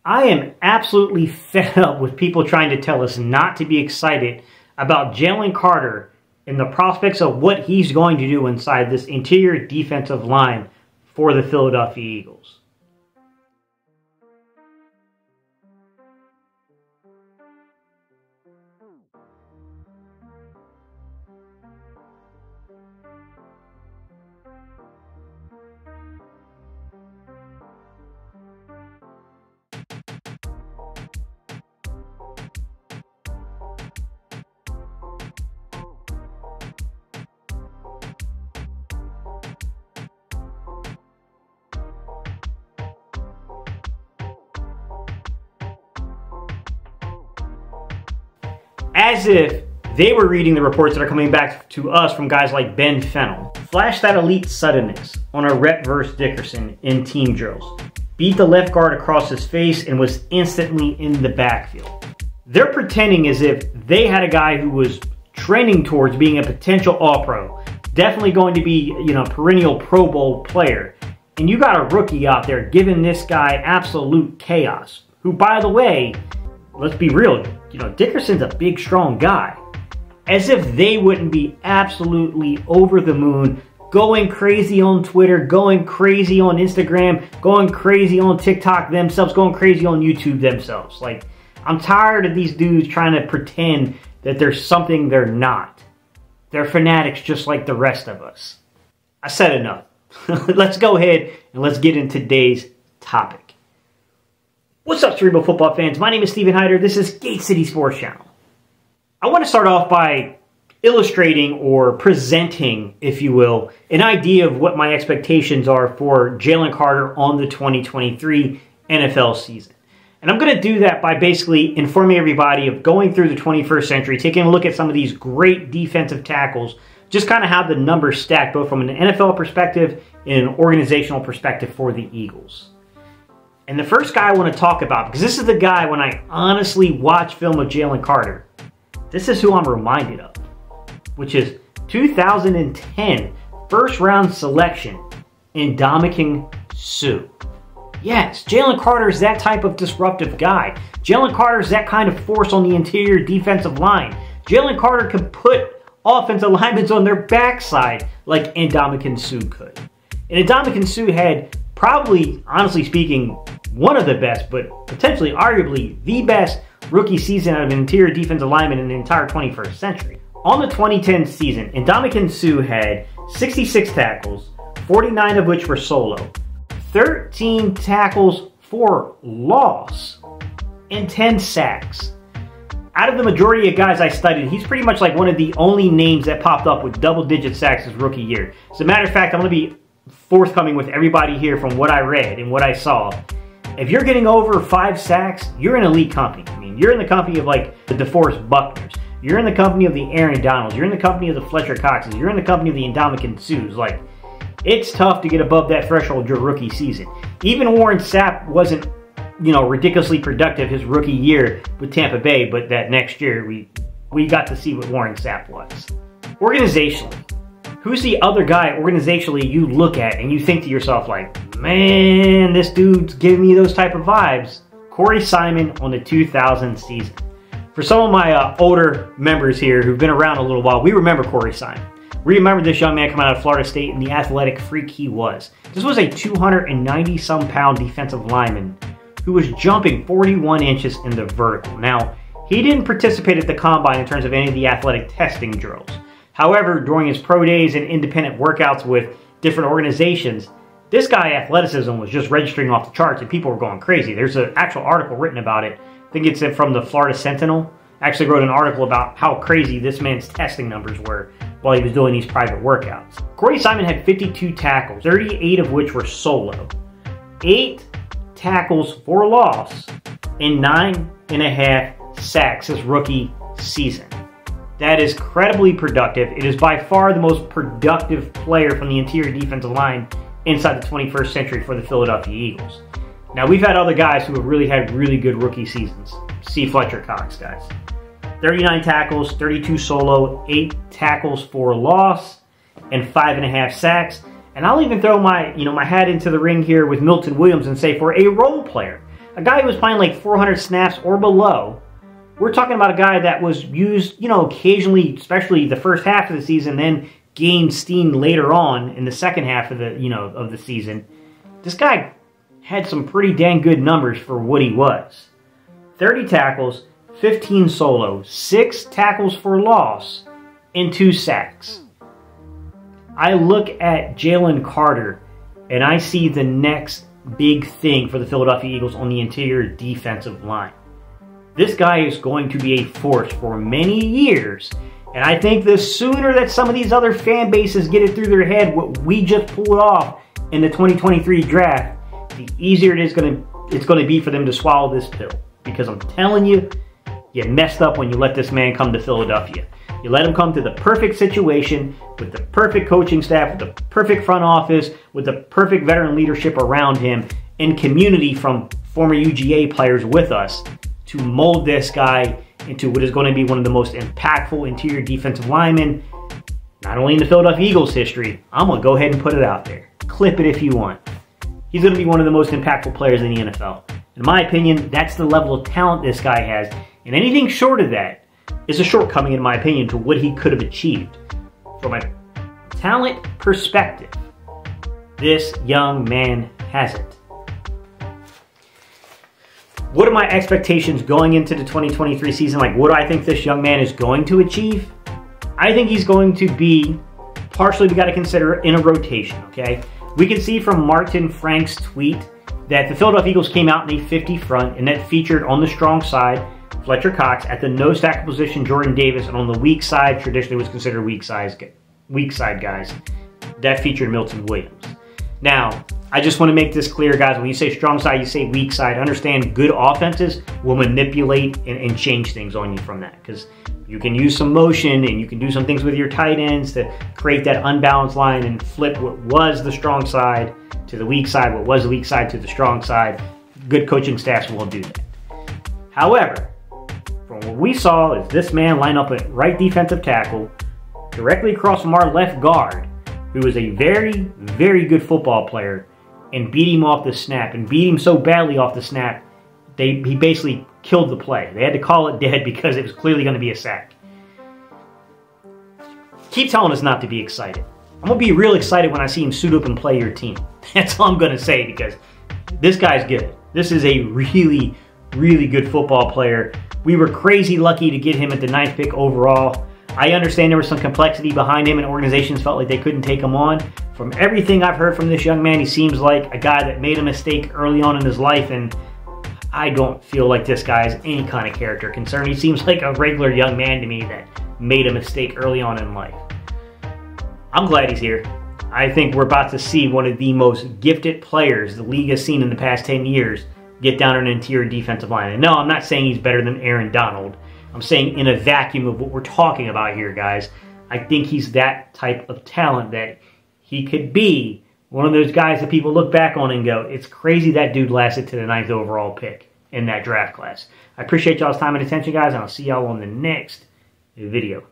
I am absolutely fed up with people trying to tell us not to be excited about Jalen Carter and the prospects of what he's going to do inside this interior defensive line for the Philadelphia Eagles. As if they were reading the reports that are coming back to us from guys like Ben Fennell. Flash that elite suddenness on a rep versus Dickerson in team drills. Beat the left guard across his face and was instantly in the backfield. They're pretending as if they had a guy who was trending towards being a potential All-Pro. Definitely going to be, perennial Pro Bowl player. And you got a rookie out there giving this guy absolute chaos. Who, by the way, let's be real, Dickerson's a big, strong guy. As if they wouldn't be absolutely over the moon, going crazy on Twitter, going crazy on Instagram, going crazy on TikTok themselves, going crazy on YouTube themselves. Like, I'm tired of these dudes trying to pretend that there's something they're not. They're fanatics just like the rest of us. I said enough. Let's go ahead and let's get into today's topic. What's up, Cerebral football fans? My name is Steven Hyder. This is Gate City Sports Channel. I want to start off by illustrating or presenting, if you will, an idea of what my expectations are for Jalen Carter on the 2023 NFL season. And I'm going to do that by basically informing everybody of going through the 21st century, taking a look at some of these great defensive tackles, just kind of how the numbers stack both from an NFL perspective and an organizational perspective for the Eagles. And the first guy I want to talk about, because this is the guy when I honestly watch film of Jalen Carter, this is who I'm reminded of, which is 2010 first-round selection in Ndamukong Suh. Yes, Jalen Carter is that type of disruptive guy. Jalen Carter is that kind of force on the interior defensive line. Jalen Carter could put offensive linemen on their backside like Ndamukong Suh could. And Ndamukong Suh had probably, honestly speaking, one of the best, but potentially arguably the best rookie season out of an interior defensive lineman in the entire 21st century. On the 2010 season, Ndamukong Suh had 66 tackles, 49 of which were solo, 13 tackles for loss, and 10 sacks. Out of the majority of guys I studied, he's pretty much like one of the only names that popped up with double-digit sacks his rookie year. As a matter of fact, I'm going to be forthcoming with everybody here from what I read and what I saw. If you're getting over 5 sacks, you're in elite company. I mean, you're in the company of like the DeForest Buckners. You're in the company of the Aaron Donalds. You're in the company of the Fletcher Coxes. You're in the company of the Ndamukong Suhs. Like, it's tough to get above that threshold your rookie season. Even Warren Sapp wasn't, ridiculously productive his rookie year with Tampa Bay, but that next year we got to see what Warren Sapp was. Organizationally, who's the other guy organizationally you look at and you think to yourself like, man, this dude's giving me those type of vibes? Corey Simon on the 2000 season. For some of my older members here who've been around a little while, we remember Corey Simon. We remember this young man coming out of Florida State and the athletic freak he was. This was a 290-some pound defensive lineman who was jumping 41 inches in the vertical. Now, he didn't participate at the combine in terms of any of the athletic testing drills. However, during his pro days and independent workouts with different organizations, this guy athleticism was just registering off the charts and people were going crazy. There's an actual article written about it. I think it's from the Florida Sentinel. Actually wrote an article about how crazy this man's testing numbers were while he was doing these private workouts. Corey Simon had 52 tackles, 38 of which were solo, 8 tackles for loss, and 9.5 sacks his rookie season. That is incredibly productive. It is by far the most productive player from the interior defensive line inside the 21st century for the Philadelphia Eagles. Now, we've had other guys who have really had really good rookie seasons. See Fletcher Cox, guys. 39 tackles, 32 solo, 8 tackles for loss, and 5.5 sacks. And I'll even throw my hat into the ring here with Milton Williams and say for a role player, A guy who was playing like 400 snaps or below. We're talking about a guy that was used, occasionally, especially the first half of the season, then gained steam later on in the second half of the season. This guy had some pretty dang good numbers for what he was. 30 tackles, 15 solos, 6 tackles for loss, and 2 sacks. I look at Jalen Carter, and I see the next big thing for the Philadelphia Eagles on the interior defensive line. This guy is going to be a force for many years, and I think the sooner that some of these other fan bases get it through their head what we just pulled off in the 2023 draft, the easier it's going to be for them to swallow this pill. Because I'm telling you, you messed up when you let this man come to Philadelphia. You let him come to the perfect situation, with the perfect coaching staff, with the perfect front office, with the perfect veteran leadership around him, and community from former UGA players with us to mold this guy into what is going to be one of the most impactful interior defensive linemen, not only in the Philadelphia Eagles history. I'm going to go ahead and put it out there. Clip it if you want. He's going to be one of the most impactful players in the NFL. In my opinion, that's the level of talent this guy has. And anything short of that is a shortcoming, in my opinion, to what he could have achieved. From a talent perspective, this young man has it. What are my expectations going into the 2023 season? Like, what do I think this young man is going to achieve? I think he's going to be partially, we got to consider, in a rotation, okay? We can see from Martin Frank's tweet that the Philadelphia Eagles came out in a 50 front, and that featured on the strong side Fletcher Cox, at the nose tackle position Jordan Davis, and on the weak side, traditionally was considered weak side guys, that featured Milton Williams. Now, I just want to make this clear, guys. When you say strong side, you say weak side. Understand, good offenses will manipulate and change things on you from that, because you can use some motion and you can do some things with your tight ends to create that unbalanced line and flip what was the strong side to the weak side, what was the weak side to the strong side. Good coaching staffs will do that. However, from what we saw is this man line up at right defensive tackle directly across from our left guard, who is a very, very good football player, and beat him off the snap, and beat him so badly off the snap, he basically killed the play. They had to call it dead because it was clearly going to be a sack. Keep telling us not to be excited. I'm going to be real excited when I see him suit up and play your team. That's all I'm going to say, because this guy's good. This is a really, really good football player. We were crazy lucky to get him at the 9th pick overall. I understand there was some complexity behind him and organizations felt like they couldn't take him on. From everything I've heard from this young man, he seems like a guy that made a mistake early on in his life, and I don't feel like this guy is any kind of character concern. He seems like a regular young man to me that made a mistake early on in life. I'm glad he's here. I think we're about to see one of the most gifted players the league has seen in the past 10 years get down an interior defensive line. And no, I'm not saying he's better than Aaron Donald. I'm saying in a vacuum of what we're talking about here, guys. I think he's that type of talent that he could be one of those guys that people look back on and go, it's crazy that dude lasted to the 9th overall pick in that draft class. I appreciate y'all's time and attention, guys, and I'll see y'all on the next video.